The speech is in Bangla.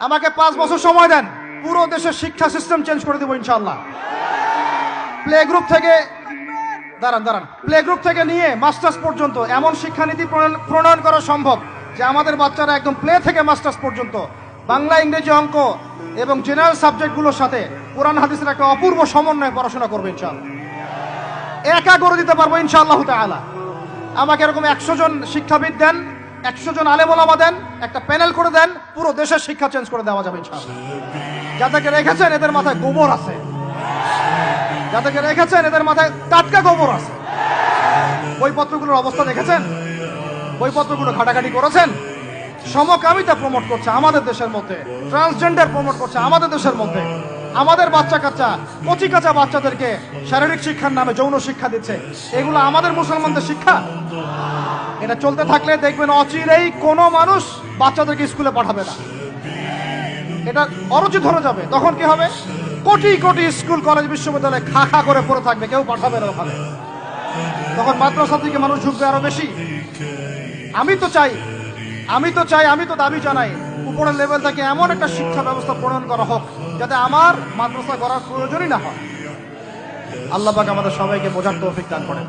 আমাকে 5 বছর সময় দেন, পুরো দেশের শিক্ষা সিস্টেম চেঞ্জ করে দেবো ইনশাআল্লাহ। প্লে গ্রুপ থেকে প্লে গ্রুপ থেকে নিয়ে মাস্টার্স পর্যন্ত এমন শিক্ষানীতি প্রণয়ন করা সম্ভব যে আমাদের বাচ্চারা একদম প্লে থেকে মাস্টার্স পর্যন্ত বাংলা, ইংরেজি, অঙ্ক এবং জেনারেল সাবজেক্টগুলোর সাথে কোরআন হাদিসের একটা অপূর্ব সমন্বয়ে পড়াশোনা করবে ইনশাআল্লাহ। একা করে দিতে পারবো ইনশাআল্লাহ তাআলা। আমাকে এরকম 100 জন শিক্ষাবিদ দেন, 100 জন আলেম ওলামা দেন, একটা প্যানেল করে দেন, পুরো দেশের শিক্ষা চেঞ্জ করে দেওয়া যাবে ইনশাআল্লাহ। যাদেরকে রেখেছেন এদের মাথায় গোবর আছে, যাদেরকে রেখেছেন এদের মাথায় টাটকা গোবর আছে। বইপত্রগুলোর অবস্থা দেখেছেন? বইপত্রগুলো ঘাটাঘাটি করেছেন? সমকামিতা প্রমোট করছে আমাদের দেশের মধ্যে, ট্রান্সজেন্ডার প্রমোট করছে আমাদের দেশের মধ্যে, আমাদের বাচ্চা কাচ্চা কচি কাঁচা বাচ্চাদেরকে শারীরিক শিক্ষার নামে যৌন শিক্ষা দিচ্ছে। এগুলো আমাদের মুসলমানদের শিক্ষা? এটা চলতে থাকলে দেখবেন অচিরেই কোনো মানুষ বাচ্চাদেরকে স্কুলে পাঠাবে না, এটা অরুচি ধরে যাবে। তখন কি হবে? কোটি কোটি স্কুল, কলেজ, বিশ্ববিদ্যালয়ে খা খা করে পড়ে থাকবে, কেউ পাঠাবে না ওখানে। তখন মাদ্রাসা থেকে মানুষ ঝুঁকবে আরো বেশি। আমি তো দাবি জানাই উপরের লেভেল থেকে এমন একটা শিক্ষা ব্যবস্থা প্রণয়ন করা হোক যাতে আমার মাদ্রাসা করার প্রয়োজনই না হয়। আল্লাহ পাক আমাদের সবাইকে বোঝার তৌফিক দান করেন।